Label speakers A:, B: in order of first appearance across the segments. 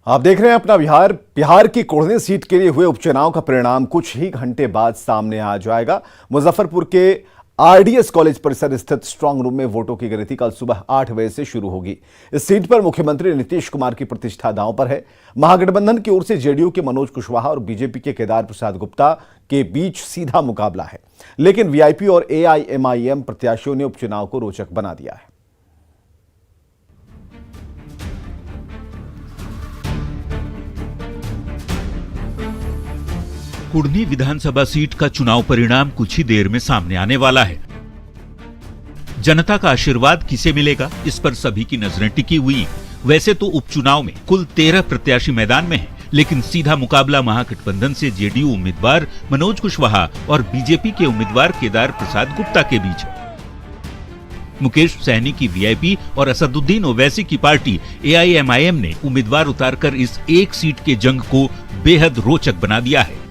A: आप देख रहे हैं अपना बिहार। बिहार की कुढ़नी सीट के लिए हुए उपचुनाव का परिणाम कुछ ही घंटे बाद सामने आ जाएगा। मुजफ्फरपुर के आरडीएस कॉलेज परिसर स्थित स्ट्रांग रूम में वोटों की गिनती कल सुबह 8 बजे से शुरू होगी। इस सीट पर मुख्यमंत्री नीतीश कुमार की प्रतिष्ठा दांव पर है। महागठबंधन की ओर से जेडीयू के मनोज कुशवाहा और बीजेपी के केदार प्रसाद गुप्ता के बीच सीधा मुकाबला है, लेकिन वीआईपी और एआईएमआईएम प्रत्याशियों ने उपचुनाव को रोचक बना दिया है।
B: कुढ़नी विधानसभा सीट का चुनाव परिणाम कुछ ही देर में सामने आने वाला है। जनता का आशीर्वाद किसे मिलेगा, इस पर सभी की नजरें टिकी हुई। वैसे तो उपचुनाव में कुल 13 प्रत्याशी मैदान में हैं, लेकिन सीधा मुकाबला महागठबंधन से जेडीयू उम्मीदवार मनोज कुशवाहा और बीजेपी के उम्मीदवार केदार प्रसाद गुप्ता के बीच है। मुकेश सहनी की वीआईपी और असदुद्दीन ओवैसी की पार्टी एआईएमआईएम ने उम्मीदवार उतारकर इस एक सीट के जंग को बेहद रोचक बना दिया है।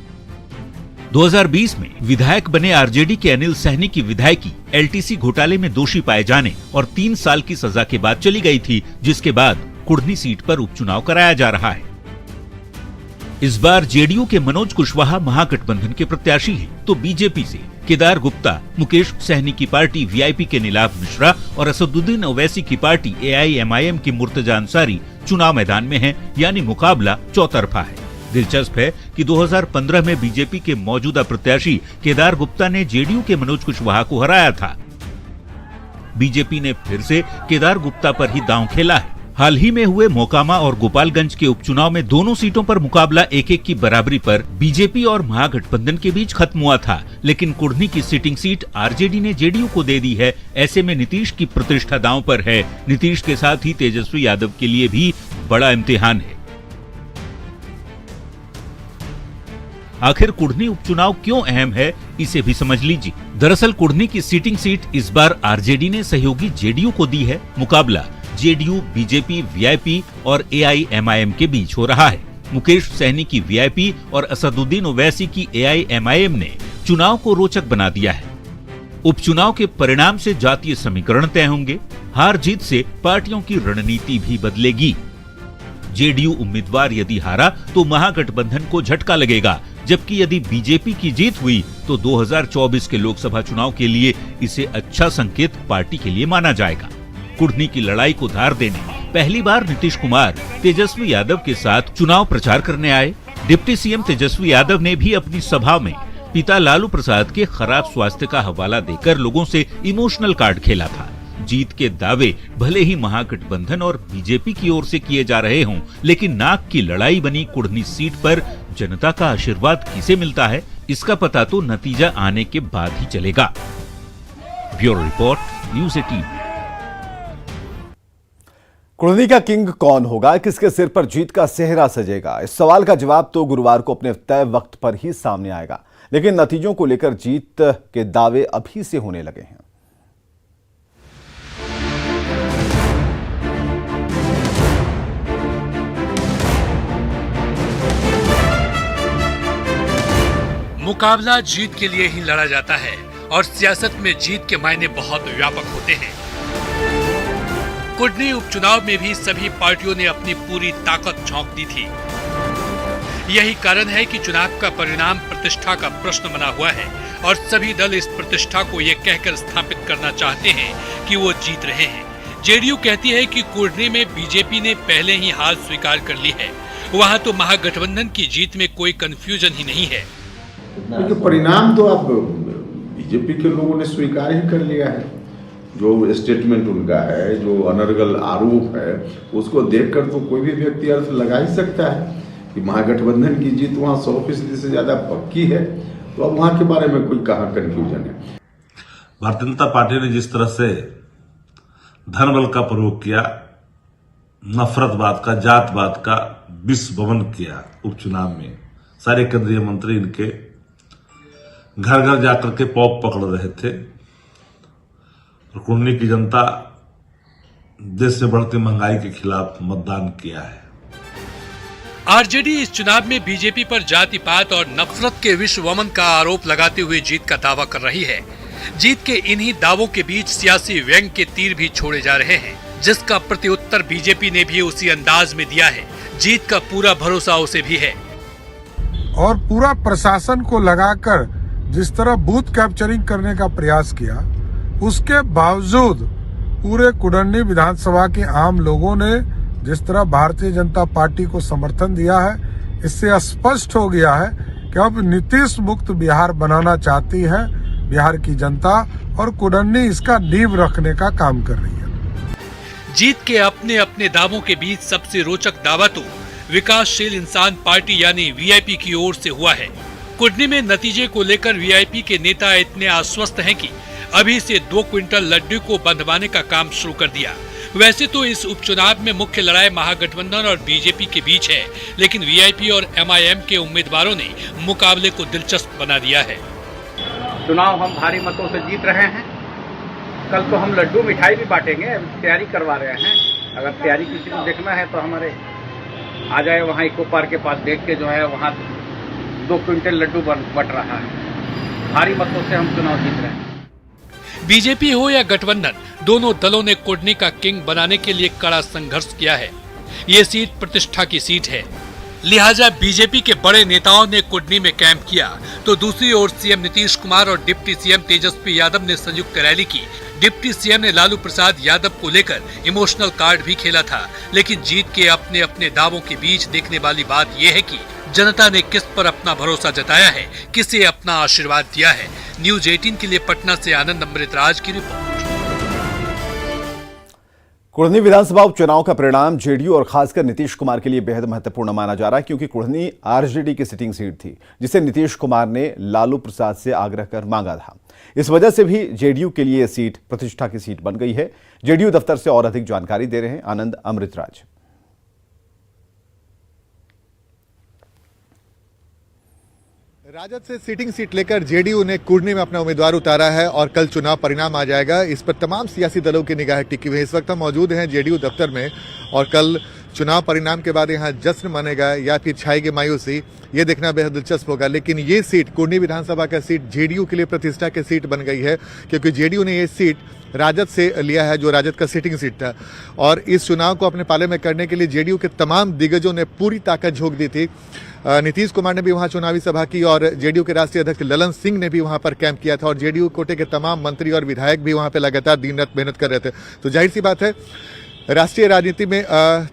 B: 2020 में विधायक बने आरजेडी के अनिल सहनी की विधायकी एलटीसी घोटाले में दोषी पाए जाने और 3 साल की सजा के बाद चली गई थी, जिसके बाद कुढ़नी सीट पर उपचुनाव कराया जा रहा है। इस बार जेडीयू के मनोज कुशवाहा महागठबंधन के प्रत्याशी हैं, तो बीजेपी से केदार गुप्ता, मुकेश सहनी की पार्टी वीआईपी के नीलाभ मिश्रा और असदुद्दीन ओवैसी की पार्टी एआईएमआईएम की मुर्तजा अंसारी चुनाव मैदान में हैं, यानी मुकाबला चौतरफा है। दिलचस्प है कि 2015 में बीजेपी के मौजूदा प्रत्याशी केदार गुप्ता ने जेडीयू के मनोज कुशवाहा को हराया था। बीजेपी ने फिर से केदार गुप्ता पर ही दांव खेला है। हाल ही में हुए मोकामा और गोपालगंज के उपचुनाव में दोनों सीटों पर मुकाबला 1-1 की बराबरी पर बीजेपी और महागठबंधन के बीच खत्म हुआ था, लेकिन कुढ़नी की सिटिंग सीट आरजेडी ने जेडीयू को दे दी है। ऐसे में नीतीश की प्रतिष्ठा दांव पर है। नीतीश के साथ ही तेजस्वी यादव के लिए भी बड़ा इम्तिहान है। आखिर कुढ़नी उपचुनाव क्यों अहम है, इसे भी समझ लीजिए। दरअसल कुढ़नी की सीटिंग सीट इस बार आरजेडी ने सहयोगी जेडीयू को दी है। मुकाबला जेडीयू, बीजेपी, वीआईपी और एआईएमआईएम के बीच हो रहा है। मुकेश सहनी की वीआईपी और असदुद्दीन ओवैसी की एआईएमआईएम ने चुनाव को रोचक बना दिया है। उपचुनाव के परिणाम से जातीय समीकरण तय होंगे। हार जीत से पार्टियों की रणनीति भी बदलेगी। जेडीयू उम्मीदवार यदि हारा तो महागठबंधन को झटका लगेगा, जबकि यदि बीजेपी की जीत हुई तो 2024 के लोकसभा चुनाव के लिए इसे अच्छा संकेत पार्टी के लिए माना जाएगा। कुढ़नी की लड़ाई को धार देने पहली बार नीतीश कुमार तेजस्वी यादव के साथ चुनाव प्रचार करने आए। डिप्टी सीएम तेजस्वी यादव ने भी अपनी सभा में पिता लालू प्रसाद के खराब स्वास्थ्य का हवाला देकर लोगों से इमोशनल कार्ड खेला था। जीत के दावे भले ही महागठबंधन और बीजेपी की ओर से किए जा रहे हों, लेकिन नाक की लड़ाई बनी कुढ़नी सीट पर जनता का आशीर्वाद किसे मिलता है, इसका पता तो नतीजा आने के बाद ही चलेगा। Bureau report, news 18।
A: कुढ़नी का किंग कौन होगा, किसके सिर पर जीत का सेहरा सजेगा, इस सवाल का जवाब तो गुरुवार को अपने तय वक्त पर ही सामने आएगा, लेकिन नतीजों को लेकर जीत के दावे अभी से होने लगे हैं।
C: मुकाबला जीत के लिए ही लड़ा जाता है और सियासत में जीत के मायने बहुत व्यापक होते हैं। कुढ़नी उपचुनाव में भी सभी पार्टियों ने अपनी पूरी ताकत झोंक दी थी। यही कारण है कि चुनाव का परिणाम प्रतिष्ठा का प्रश्न बना हुआ है और सभी दल इस प्रतिष्ठा को ये कहकर स्थापित करना चाहते हैं कि वो जीत रहे हैं। जेडीयू कहती है कि कुढ़नी में बीजेपी ने पहले ही हार स्वीकार कर ली है, वहाँ तो महागठबंधन की जीत में कोई कंफ्यूजन ही नहीं है।
D: क्योंकि परिणाम तो अब बीजेपी के लोगों ने स्वीकार ही कर लिया है। जो स्टेटमेंट उनका है, जो अनर्गल आरोप है, उसको देखकर तो कोई भी व्यक्ति अर्थ लगा ही सकता है कि महागठबंधन की जीत वहाँ 100% से ज्यादा पक्की है। तो अब वहाँ के बारे में कोई कहाँ कंफ्यूजन है।
E: भारतीय जनता पार्टी ने जिस तरह से धनबल का प्रयोग किया, नफरतवाद का, जातवाद का विष वमन किया उपचुनाव में, सारे केंद्रीय मंत्री इनके घर घर जाकर के पॉप पकड़ रहे थे और कुढ़नी की जनता देश से बढ़ती महंगाई के खिलाफ मतदान किया है।
C: आरजेडी इस चुनाव में बीजेपी पर जाति-पात और नफरत के विष वमन का आरोप लगाते हुए जीत का दावा कर रही है। जीत के इन्हीं दावों के बीच सियासी व्यंग के तीर भी छोड़े जा रहे हैं, जिसका प्रत्युत्तर बीजेपी ने भी उसी अंदाज में दिया है जीत का पूरा भरोसा उसे भी है।
F: और पूरा प्रशासन को लगाकर जिस तरह बूथ कैप्चरिंग करने का प्रयास किया, उसके बावजूद पूरे कुडन्नी विधानसभा के आम लोगों ने जिस तरह भारतीय जनता पार्टी को समर्थन दिया है, इससे स्पष्ट हो गया है कि अब नीतीश मुक्त बिहार बनाना चाहती है बिहार की जनता, और कुडन्नी इसका नींव रखने का काम कर रही है।
C: जीत के अपने अपने दावों के बीच सबसे रोचक दावा तो विकासशील इंसान पार्टी यानी वीआईपी की ओर से हुआ है। कुडनी में नतीजे को लेकर वीआईपी के नेता इतने आश्वस्त हैं कि अभी से 2 क्विंटल लड्डू को बंधवाने का काम शुरू कर दिया। वैसे तो इस उपचुनाव में मुख्य लड़ाई महागठबंधन और बीजेपी के बीच है, लेकिन वीआईपी और एमआईएम के उम्मीदवारों ने मुकाबले को दिलचस्प बना दिया है।
G: चुनाव हम भारी मतों से जीत रहे हैं। कल तो हम लड्डू मिठाई भी बांटेंगे, तैयारी करवा रहे हैं। अगर तैयारी किसी को देखना है तो हमारे आ जाए, वहाँ इको पार्क के पास देख के जो है वहाँ 2 क्विंटल लड्डू बट रहा है। भारी मतों से हम चुनाव जीत रहे हैं।
C: बीजेपी हो या गठबंधन, दोनों दलों ने कुडनी का किंग बनाने के लिए कड़ा संघर्ष किया है। ये सीट प्रतिष्ठा की सीट है, लिहाजा बीजेपी के बड़े नेताओं ने कुडनी में कैंप किया, तो दूसरी ओर सीएम नीतीश कुमार और डिप्टी सीएम तेजस्वी यादव ने संयुक्त रैली की। डिप्टी सीएम ने लालू प्रसाद यादव को लेकर इमोशनल कार्ड भी खेला था, लेकिन जीत के अपने अपने दावों के बीच देखने वाली बात यह है कि जनता ने किस पर अपना भरोसा जताया है, किसे अपना आशीर्वाद दिया है। न्यूज 18 के लिए पटना से आनंद अमृतराज की रिपोर्ट।
A: कुडनी विधानसभा उपचुनाव का परिणाम जेडीयू और खासकर नीतीश कुमार के लिए बेहद महत्वपूर्ण माना जा रहा है, क्योंकि कुडनी आरजेडी की सिटिंग सीट थी, जिसे नीतीश कुमार ने लालू प्रसाद से आग्रह कर मांगा था। इस वजह से भी जेडीयू के लिए यह सीट प्रतिष्ठा की सीट बन गई है। जेडीयू दफ्तर से और अधिक जानकारी दे रहे हैं आनंद अमृतराज।
H: राजद से सीटिंग सीट लेकर जेडीयू ने कुडनी में अपना उम्मीदवार उतारा है और कल चुनाव परिणाम आ जाएगा। इस पर तमाम सियासी दलों की निगाह टिकी हुई है। इस वक्त हम मौजूद हैं जेडीयू दफ्तर में और कल चुनाव परिणाम के बाद यहाँ जश्न मनेगा या फिर छाएगी मायूसी, ये देखना बेहद दिलचस्प होगा। लेकिन ये सीट कुडनी विधानसभा का सीट जेडीयू के लिए प्रतिष्ठा की सीट बन गई है, क्योंकि जेडीयू ने ये सीट राजद से लिया है, जो राजद का सीटिंग सीट था। और इस चुनाव को अपने पाले में करने के लिए जेडीयू के तमाम दिग्गजों ने पूरी ताकत झोंक दी थी। नीतीश कुमार ने भी वहां चुनावी सभा की और जेडीयू के राष्ट्रीय अध्यक्ष ललन सिंह ने भी वहां पर कैंप किया था और जेडीयू कोटे के तमाम मंत्री और विधायक भी वहां पर लगातार दिन रात मेहनत कर रहे थे। तो जाहिर सी बात है, राष्ट्रीय राजनीति में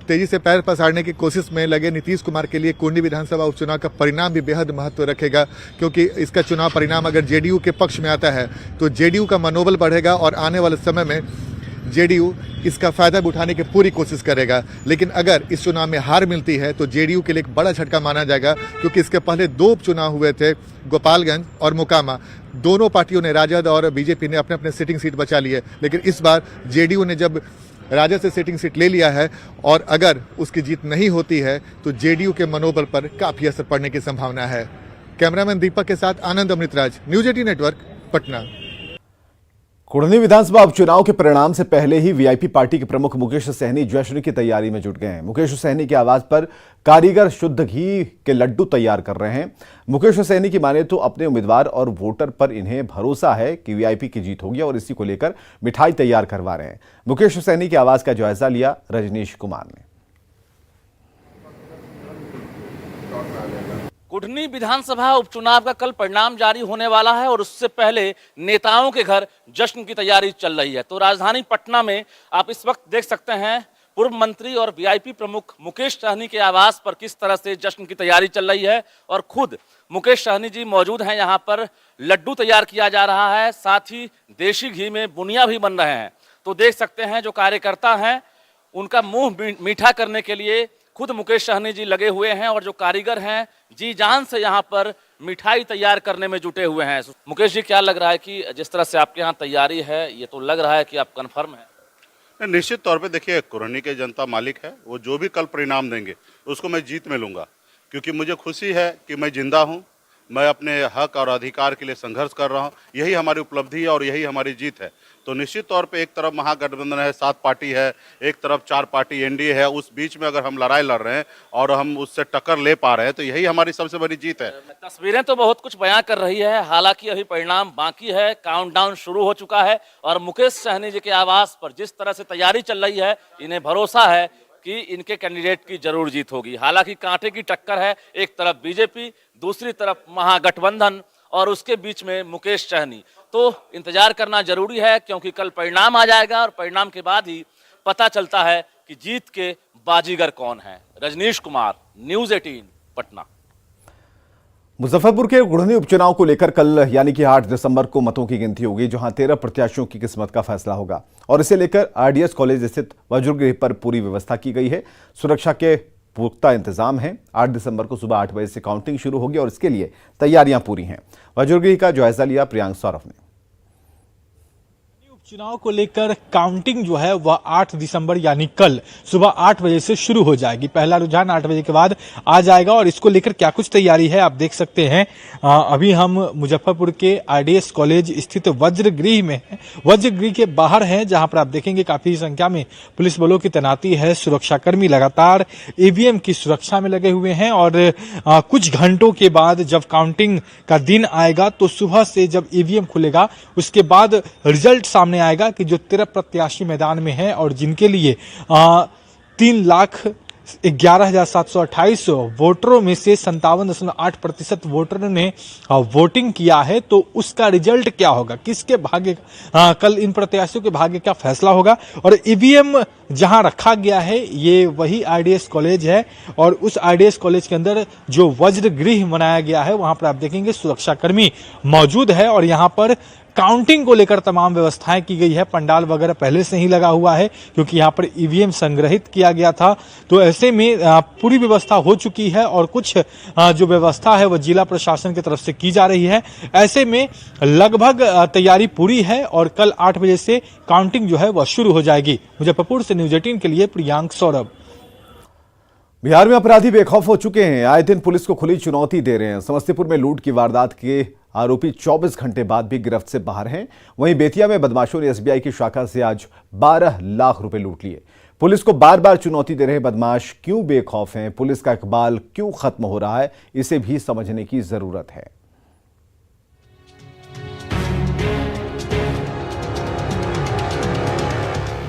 H: तेजी से पैर पसारने की कोशिश में लगे नीतीश कुमार के लिए कुडनी विधानसभा उपचुनाव का परिणाम भी बेहद महत्व रखेगा, क्योंकि इसका चुनाव परिणाम अगर जेडीयू के पक्ष में आता है तो जेडीयू का मनोबल बढ़ेगा और आने वाले समय में जेडीयू इसका फायदा उठाने की पूरी कोशिश करेगा। लेकिन अगर इस चुनाव में हार मिलती है तो जेडीयू के लिए एक बड़ा झटका माना जाएगा, क्योंकि इसके पहले 2 उपचुनाव हुए थे, गोपालगंज और मोकामा। दोनों पार्टियों ने, राजद और बीजेपी ने, अपने अपने सीटिंग सीट बचा ली है। लेकिन इस बार जेडीयू ने जब राजद से सीटिंग सीट ले लिया है और अगर उसकी जीत नहीं होती है तो जेडीयू के मनोबल पर काफी असर पड़ने की संभावना है। कैमरामैन दीपक के साथ आनंद अमृतराज, न्यूज 18 नेटवर्क, पटना।
A: कुडनी विधानसभा उपचुनाव के परिणाम से पहले ही वीआईपी पार्टी के प्रमुख मुकेश सहनी जश्न की तैयारी में जुट गए हैं। मुकेश सहनी की आवाज पर कारीगर शुद्ध घी के लड्डू तैयार कर रहे हैं। मुकेश सहनी की माने तो अपने उम्मीदवार और वोटर पर इन्हें भरोसा है कि वीआईपी की जीत होगी और इसी को लेकर मिठाई तैयार करवा रहे हैं। मुकेश सहनी की आवाज का जायजा लिया रजनीश कुमार ने।
I: कुडनी विधानसभा उपचुनाव का कल परिणाम जारी होने वाला है और उससे पहले नेताओं के घर जश्न की तैयारी चल रही है। तो राजधानी पटना में आप इस वक्त देख सकते हैं पूर्व मंत्री और वीआईपी प्रमुख मुकेश सहनी के आवास पर किस तरह से जश्न की तैयारी चल रही है और खुद मुकेश सहनी जी मौजूद हैं। यहाँ पर लड्डू तैयार किया जा रहा है, साथ ही देशी घी में बुनिया भी बन रहे हैं। तो देख सकते हैं जो कार्यकर्ता हैं उनका मुंह मीठा करने के लिए खुद मुकेश सहनी जी लगे हुए हैं और जो कारीगर हैं जी जान से यहाँ पर मिठाई तैयार करने में जुटे हुए हैं। मुकेश जी, क्या लग रहा है कि जिस तरह से आपके यहाँ तैयारी है, ये तो लग रहा है कि आप कन्फर्म हैं?
J: निश्चित तौर पे देखिए, कुडनी के जनता मालिक है, वो जो भी कल परिणाम देंगे उसको मैं जीत में लूँगा, क्योंकि मुझे खुशी है कि मैं जिंदा हूँ, मैं अपने हक और अधिकार के लिए संघर्ष कर रहा हूँ। यही हमारी उपलब्धि है और यही हमारी जीत है। तो निश्चित तौर पे एक तरफ महागठबंधन है, 7 पार्टी है, एक तरफ 4 पार्टी एनडीए है, उस बीच में अगर हम लड़ाई लड़ रहे हैं और हम उससे टक्कर ले पा रहे हैं तो यही हमारी सबसे बड़ी जीत है।
I: तस्वीरें तो बहुत कुछ बयां कर रही है, हालांकि अभी परिणाम बाकी है, काउंटडाउन शुरू हो चुका है और मुकेश सहनी जी के आवास पर जिस तरह से तैयारी चल रही है, इन्हें भरोसा है कि इनके कैंडिडेट की जरूर जीत होगी। हालांकि कांटे की टक्कर है, एक तरफ बीजेपी, दूसरी तरफ महागठबंधन और उसके बीच में मुकेश सहनी। तो इंतजार करना जरूरी है, क्योंकि कल परिणाम आ जाएगा और परिणाम के बाद ही पता चलता है कि जीत के बाजीगर कौन है। रजनीश कुमार, न्यूज़ 18 पटना।
A: मुजफ्फरपुर के गुढ़नी उपचुनाव को लेकर कल यानी कि 8 दिसंबर को मतों की गिनती होगी, जहां 13 प्रत्याशियों की किस्मत का फैसला होगा और इसे लेकर आरडीएस कॉलेज स्थित वज्रगृह पर पूरी व्यवस्था की गई है। सुरक्षा के पुख्ता इंतजाम हैं। 8 दिसंबर को सुबह 8 बजे से काउंटिंग शुरू होगी और इसके लिए तैयारियां पूरी हैं। वज्रगृह का जायजा लिया प्रियांक सौरभ ने।
K: चुनाव को लेकर काउंटिंग जो है वह 8 दिसंबर यानी कल सुबह 8 बजे से शुरू हो जाएगी। पहला रुझान 8 बजे के बाद आ जाएगा और इसको लेकर क्या कुछ तैयारी है आप देख सकते हैं। अभी हम मुजफ्फरपुर के आरडीएस कॉलेज स्थित वज्रगृह में हैं। वज्रगृह के बाहर हैं, जहां पर आप देखेंगे काफी संख्या में पुलिस बलों की तैनाती है। सुरक्षाकर्मी लगातार ईवीएम की सुरक्षा में लगे हुए हैं और कुछ घंटों के बाद जब काउंटिंग का दिन आएगा तो सुबह से जब ईवीएम खुलेगा उसके बाद रिजल्ट सामने आएगा कि जो 13 प्रत्याशी मैदान में हैं और जिनके लिए 3,11,728 वोटरों में से 57.8% वोटरों ने वोटिंग किया है, तो उसका रिजल्ट क्या होगा, किसके भाग्य कल इन प्रत्याशियों के भाग्य का फैसला होगा। और ईवीएम जहां रखा गया है ये वही आरडीएस कॉलेज है और उस आरडीएस कॉलेज के अंदर जो वज्रगृह बनाया गया है वहां पर आप देखेंगे सुरक्षाकर्मी मौजूद है और यहां पर काउंटिंग को लेकर तमाम व्यवस्थाएं की गई है। पंडाल वगैरह पहले से ही लगा हुआ है क्योंकि यहाँ पर ईवीएम संग्रहित किया गया था, तो ऐसे में पूरी व्यवस्था हो चुकी है और कुछ जो व्यवस्था है वह जिला प्रशासन की तरफ से की जा रही है। ऐसे में लगभग तैयारी पूरी है और कल 8 बजे से काउंटिंग जो है वह शुरू हो जाएगी। मुजफ्फरपुर से न्यूज़ 18 के लिए प्रियांक सौरभ।
A: बिहार में अपराधी बेखौफ हो चुके हैं, आए दिन पुलिस को खुली चुनौती दे रहे हैं। समस्तीपुर में लूट की वारदात के आरोपी 24 घंटे बाद भी गिरफ्त से बाहर हैं। वहीं बेतिया में बदमाशों ने एसबीआई की शाखा से आज 12 लाख रुपए लूट लिए। पुलिस को बार बार चुनौती दे रहे बदमाश क्यों बेखौफ हैं, पुलिस का इकबाल क्यों खत्म हो रहा है, इसे भी समझने की जरूरत है।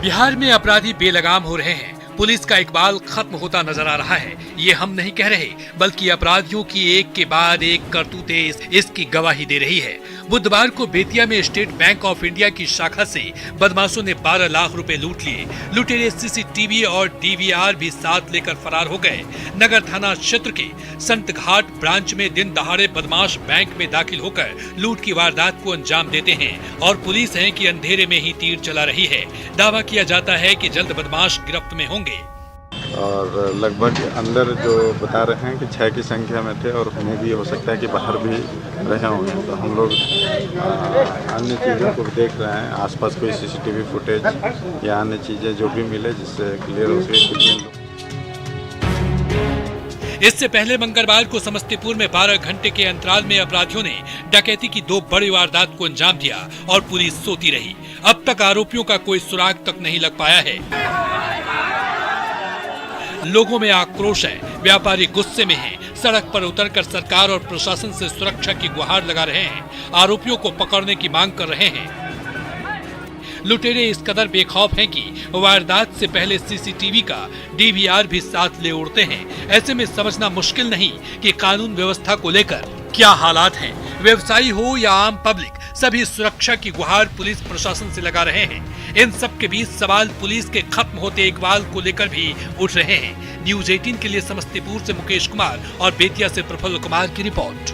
C: बिहार में अपराधी बेलगाम हो रहे हैं, पुलिस का इकबाल खत्म होता नजर आ रहा है। ये हम नहीं कह रहे, बल्कि अपराधियों की एक के बाद एक करतूतें इसकी गवाही दे रही है। बुधवार को बेतिया में स्टेट बैंक ऑफ इंडिया की शाखा से बदमाशों ने 12 लाख रुपए लूट लिए। लुटेरे सीसीटीवी और डीवीआर भी साथ लेकर फरार हो गए। नगर थाना क्षेत्र के संत घाट ब्रांच में दिन दहाड़े बदमाश बैंक में दाखिल होकर लूट की वारदात को अंजाम देते हैं और पुलिस है कि अंधेरे में ही तीर चला रही है। दावा किया जाता है कि जल्द बदमाश गिरफ्त में होंगे।
L: और लगभग अंदर जो बता रहे हैं कि 6 की संख्या में थे और उन्हें भी हो सकता है कि बाहर भी रहे होंगे। तो हम लोग अन्य चीज़ों को भी देख रहे हैं, आसपास कोई सीसीटीवी फुटेज या अन्य चीज़ें जो भी मिले जिससे क्लियर हो सके कितने लोग।
C: इससे पहले मंगलवार को समस्तीपुर में 12 घंटे के अंतराल में अपराधियों ने डकैती की 2 बड़ी वारदात को अंजाम दिया और पुलिस सोती रही। अब तक आरोपियों का कोई सुराग तक नहीं लग पाया है। लोगों में आक्रोश है, व्यापारी गुस्से में हैं, सड़क पर उतरकर सरकार और प्रशासन से सुरक्षा की गुहार लगा रहे हैं, आरोपियों को पकड़ने की मांग कर रहे हैं। लुटेरे इस कदर बेखौफ हैं कि वारदात से पहले सीसीटीवी का डीवीआर भी साथ ले उड़ते हैं। ऐसे में समझना मुश्किल नहीं कि कानून व्यवस्था को लेकर क्या हालात हैं। व्यवसायी हो या आम पब्लिक, सभी सुरक्षा की गुहार पुलिस प्रशासन से लगा रहे हैं। इन सब के बीच सवाल पुलिस के खत्म होते इकबाल को लेकर भी उठ रहे हैं। न्यूज़ 18 के लिए समस्तीपुर से मुकेश कुमार और बेतिया से प्रफुल्ल कुमार की रिपोर्ट।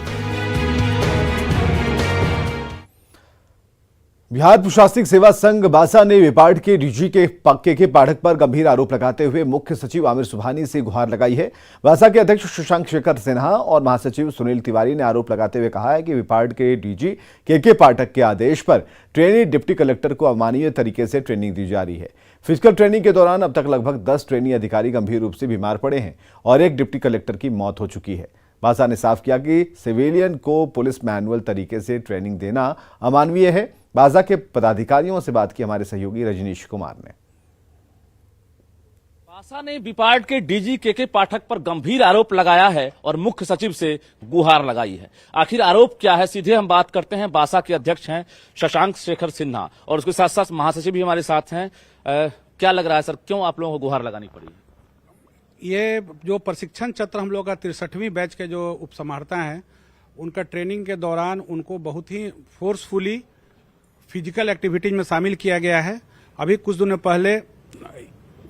A: बिहार प्रशासनिक सेवा संघ बासा ने विपाड के डीजी के पाठक पर गंभीर आरोप लगाते हुए मुख्य सचिव आमिर सुबहानी से गुहार लगाई है। बासा के अध्यक्ष शशांक शेखर सिन्हा और महासचिव सुनील तिवारी ने आरोप लगाते हुए कहा है कि विपाड के डीजी के पाठक के आदेश पर ट्रेनी डिप्टी कलेक्टर को अमानवीय तरीके से ट्रेनिंग दी जा रही है। फिजिकल ट्रेनिंग के दौरान अब तक लगभग 10 ट्रेनी अधिकारी गंभीर रूप से बीमार पड़े हैं और एक डिप्टी कलेक्टर की मौत हो चुकी है। बासा ने साफ किया कि सिविलियन को पुलिस मैनुअल तरीके से ट्रेनिंग देना अमानवीय है। बाजा के पदाधिकारियों से बात की हमारे सहयोगी रजनीश कुमार ने।
I: बासा ने विपाड के डीजी के पाठक पर गंभीर आरोप लगाया है और मुख्य सचिव से गुहार लगाई है। आखिर आरोप क्या है, सीधे हम बात करते हैं। बासा के अध्यक्ष हैं शशांक शेखर सिन्हा और उसके साथ साथ महासचिव भी हमारे साथ हैं। क्या लग रहा है सर, क्यों आप लोगों को गुहार लगानी पड़ी?
G: ये जो प्रशिक्षण सत्र हम लोग का 63वीं बैच के जो उपसमाहर्ता हैं, उनका ट्रेनिंग के दौरान उनको बहुत ही फोर्सफुली फिजिकल एक्टिविटीज में शामिल किया गया है। अभी कुछ दिनों पहले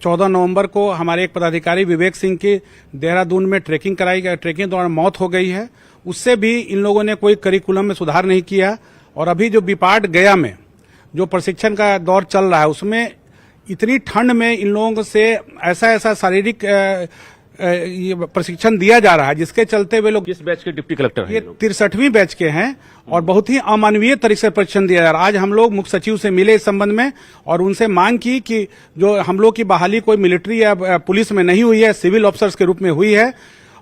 G: 14 नवंबर को हमारे एक पदाधिकारी विवेक सिंह की देहरादून में ट्रैकिंग कराई गई, ट्रैकिंग के दौरान मौत हो गई है। उससे भी इन लोगों ने कोई करिकुलम में सुधार नहीं किया। और अभी जो बीपाट गया में जो प्रशिक्षण का दौर चल रहा है, उसमें इतनी ठंड में इन लोगों से ऐसा शारीरिक ये प्रशिक्षण दिया जा रहा है, जिसके चलते वे लोग
I: किस बैच के डिप्टी कलेक्टर हैं?
G: ये 63वीं बैच के हैं और बहुत ही अमानवीय तरीके से प्रशिक्षण दिया जा रहा है। आज हम लोग मुख्य सचिव से मिले इस संबंध में और उनसे मांग की कि जो हम लोग की बहाली कोई मिलिट्री या पुलिस में नहीं हुई है, सिविल ऑफिसर्स के रूप में हुई है।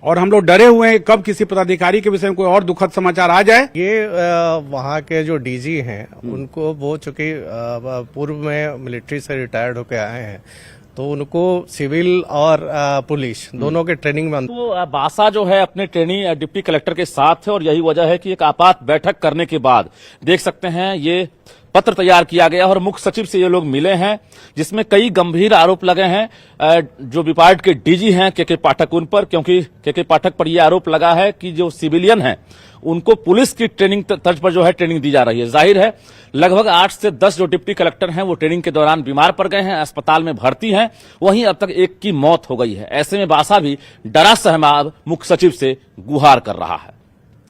G: और हम लोग डरे हुए हैं कब किसी पदाधिकारी के विषय में कोई और दुखद समाचार आ जाए।
M: ये वहाँ के जो डीजी हैं उनको वो चूंकि पूर्व में मिलिट्री से रिटायर्ड होकर आए हैं, तो उनको सिविल और पुलिस दोनों के ट्रेनिंग में
I: तो बासा जो है अपने ट्रेनिंग डिप्टी कलेक्टर के साथ है और यही वजह है कि एक आपात बैठक करने के बाद देख सकते हैं ये पत्र तैयार किया गया और मुख्य सचिव से ये लोग मिले हैं, जिसमें कई गंभीर आरोप लगे हैं जो विपाट के डीजी हैं के पाठक उन पर, क्योंकि के पाठक पर यह आरोप लगा है कि जो सिविलियन हैं उनको पुलिस की ट्रेनिंग तर्ज पर जो है ट्रेनिंग दी जा रही है। जाहिर है लगभग 8 से 10 जो डिप्टी कलेक्टर हैं वो ट्रेनिंग के दौरान बीमार पड़ गए हैं, अस्पताल में भर्ती हैं, वहीं अब तक एक की मौत हो गई है। ऐसे में बासा भी डरा सहमा मुख्य सचिव से गुहार कर रहा है।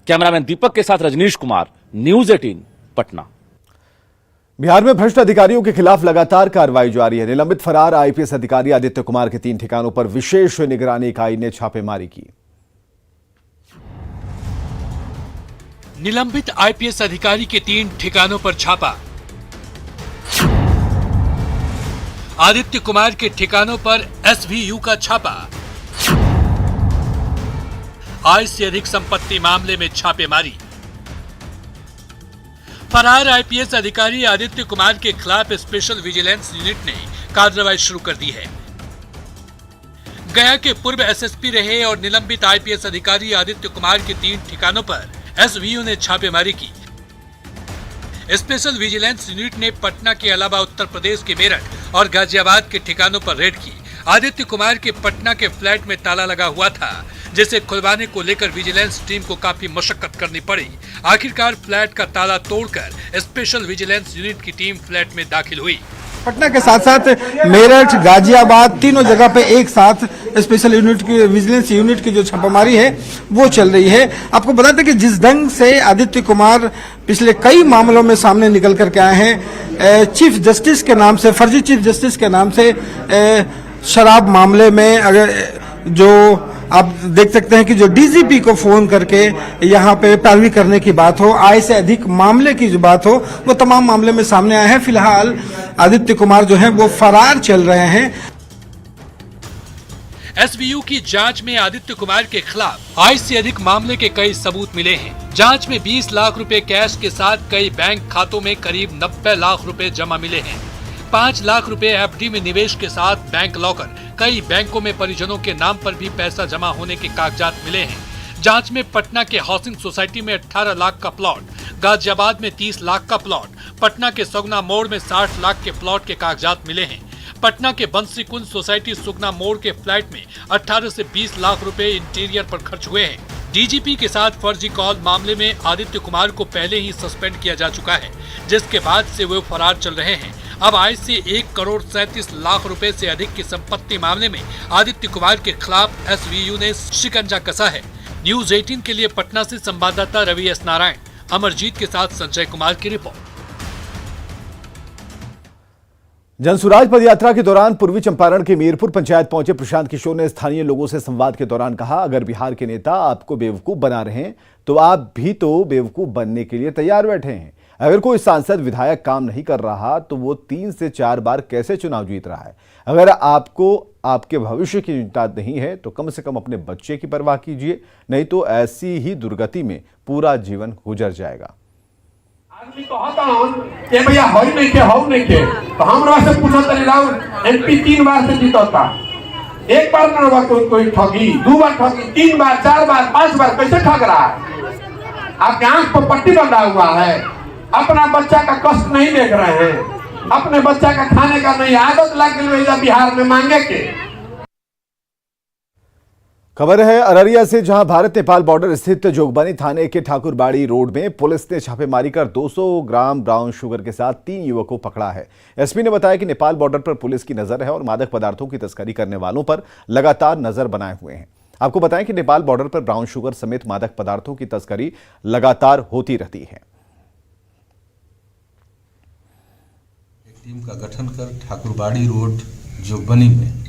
I: कैमरामैन दीपक के साथ रजनीश कुमार, न्यूज 18 पटना।
A: बिहार में भ्रष्ट अधिकारियों के खिलाफ लगातार कार्रवाई जारी है। निलंबित फरार आईपीएस अधिकारी आदित्य कुमार के 3 ठिकानों पर विशेष निगरानी इकाई ने छापेमारी की।
C: निलंबित आईपीएस अधिकारी के 3 ठिकानों पर छापा। आदित्य कुमार के ठिकानों पर एसवीयू का छापा। आय से अधिक संपत्ति मामले में छापेमारी। फरार आईपीएस अधिकारी आदित्य कुमार के खिलाफ स्पेशल विजिलेंस यूनिट ने कार्रवाई शुरू कर दी है। गया के पूर्व एसएसपी रहे और निलंबित आईपीएस अधिकारी आदित्य कुमार के 3 ठिकानों पर एसवीयू ने छापेमारी की। स्पेशल विजिलेंस यूनिट ने पटना के अलावा उत्तर प्रदेश के मेरठ और गाजियाबाद के ठिकानों पर रेड की। आदित्य कुमार के पटना के फ्लैट में ताला लगा हुआ था, जिसे खुलवाने को लेकर विजिलेंस टीम को काफी मशक्कत करनी पड़ी। आखिरकार फ्लैट का ताला तोड़कर स्पेशल विजिलेंस यूनिट की टीम फ्लैट में दाखिल हुई।
N: पटना के साथ साथ मेरठ, गाजियाबाद तीनों जगह पे एक साथ स्पेशल यूनिट की विजिलेंस यूनिट की जो छापामारी है वो चल रही है। आपको बता दें कि जिस ढंग से आदित्य कुमार पिछले कई मामलों में सामने निकल करके आए हैं, चीफ जस्टिस के नाम से, फर्जी चीफ जस्टिस के नाम से शराब मामले में, अगर जो आप देख सकते हैं कि जो डीजीपी को फोन करके यहाँ पे पैरवी करने की बात हो, आय से अधिक मामले की जो बात हो, वो तमाम मामले में सामने आए हैं। फिलहाल आदित्य कुमार जो है वो फरार चल रहे हैं।
C: एसवीयू की जांच में आदित्य कुमार के खिलाफ आय से अधिक मामले के कई सबूत मिले हैं। जांच में 20 लाख रुपए कैश के साथ कई बैंक खातों में करीब 90 लाख रुपए जमा मिले हैं। 5 लाख रुपए एफडी में निवेश के साथ बैंक लॉकर, कई बैंकों में परिजनों के नाम पर भी पैसा जमा होने के कागजात मिले हैं। जांच में पटना के हाउसिंग सोसाइटी में 18 लाख का प्लॉट, गाजियाबाद में 30 लाख का प्लॉट, पटना के सुगना मोड़ में 60 लाख के प्लॉट के कागजात मिले हैं। पटना के बंसी कुंज सोसाइटी सुगना मोड़ के फ्लैट में 18 से 20 लाख रुपए इंटीरियर पर खर्च हुए हैं। डीजीपी के साथ फर्जी कॉल मामले में आदित्य कुमार को पहले ही सस्पेंड किया जा चुका है, जिसके बाद से वो फरार चल रहे हैं। अब आय से 1 करोड़ 37 लाख रुपए से अधिक की संपत्ति मामले में आदित्य कुमार के खिलाफ एसवीयू ने शिकंजा कसा है। न्यूज 18 के लिए पटना से संवाददाता रवि एस नारायण, अमरजीत के साथ संजय कुमार की रिपोर्ट।
A: जनसुराज पदयात्रा के दौरान पूर्वी चंपारण के मीरपुर पंचायत पहुंचे प्रशांत किशोर ने स्थानीय लोगों से संवाद के दौरान कहा, अगर बिहार के नेता आपको बेवकूफ बना रहे हैं तो आप भी तो बेवकूफ बनने के लिए तैयार बैठे हैं। अगर कोई सांसद विधायक काम नहीं कर रहा तो वो 3 से 4 बार कैसे चुनाव जीत रहा है। अगर आपको आपके भविष्य की चिंता नहीं है तो कम से कम अपने बच्चे की परवाह कीजिए, नहीं तो ऐसी ही दुर्गति में पूरा जीवन गुजर जाएगा।
O: आदमी कहता हूं कि भैया होई नहीं के हो नहीं के, तो हमरा से पूछो तनी राउर एमपी 3 बार से जीतता, एक बार ना हुआ कोई ठगी, 2 बार ठगी, 3 बार, 4 बार, 5 बार कैसे ठग रहा है? आपके आंख पर पट्टी बंधा हुआ है, अपना बच्चा का कष्ट नहीं देख रहे हैं, अपने बच्चा का खाने का नहीं आदत लग गई है बिहार में मांगे के।
A: खबर है अररिया से, जहां भारत नेपाल बॉर्डर स्थित जोगबनी थाने के ठाकुरबाड़ी रोड में पुलिस ने छापेमारी कर 200 ग्राम ब्राउन शुगर के साथ 3 युवकों को पकड़ा है। एसपी ने बताया कि नेपाल बॉर्डर पर पुलिस की नजर है और मादक पदार्थों की तस्करी करने वालों पर लगातार नजर बनाए हुए हैं। आपको बताएं कि नेपाल बॉर्डर पर ब्राउन शुगर समेत मादक पदार्थों की तस्करी लगातार होती रहती है।
P: टीम का गठन कर ठाकुरबाड़ी रोड जोगबनी में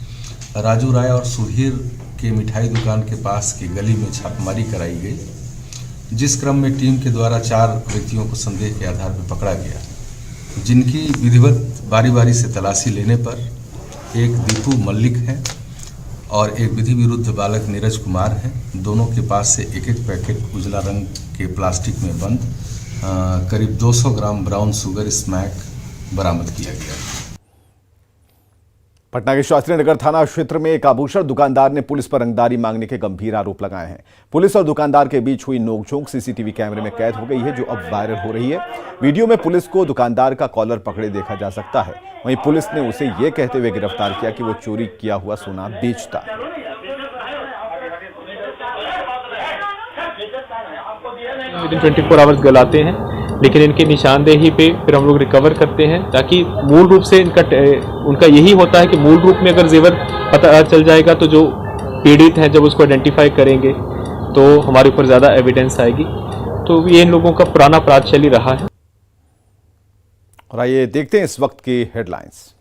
P: राजू राय और सुधीर के मिठाई दुकान के पास की गली में छापेमारी कराई गई, जिस क्रम में टीम के द्वारा 4 व्यक्तियों को संदेह के आधार पर पकड़ा गया, जिनकी विधिवत बारी बारी से तलाशी लेने पर एक दीपू मल्लिक है और एक विधि विरुद्ध बालक नीरज कुमार है। दोनों के पास से एक पैकेट उजला रंग के प्लास्टिक में बंद करीब 200 ग्राम ब्राउन शुगर स्मैक बरामद किया गया।
A: पटना के शास्त्री नगर थाना क्षेत्र में एक आभूषण दुकानदार ने पुलिस पर रंगदारी मांगने के गंभीर आरोप लगाए हैं। पुलिस और दुकानदार के बीच हुई नोकझोंक सीसीटीवी कैमरे में कैद हो गई है, जो अब वायरल हो रही है। वीडियो में पुलिस को दुकानदार का कॉलर पकड़े देखा जा सकता है। वहीं पुलिस ने उसे यह कहते हुए गिरफ्तार किया कि वो चोरी किया हुआ सोना बेचता है।
Q: 24 आवर्स गलाते हैं, लेकिन इनके निशानदेही पे फिर हम लोग रिकवर करते हैं, ताकि मूल रूप से उनका यही होता है कि मूल रूप में अगर जेवर पता चल जाएगा तो जो पीड़ित हैं जब उसको आइडेंटिफाई करेंगे तो हमारे ऊपर ज़्यादा एविडेंस आएगी। तो ये इन लोगों का पुराना अपराध शैली रहा है।
A: और आइए देखते हैं इस वक्त की हेडलाइंस।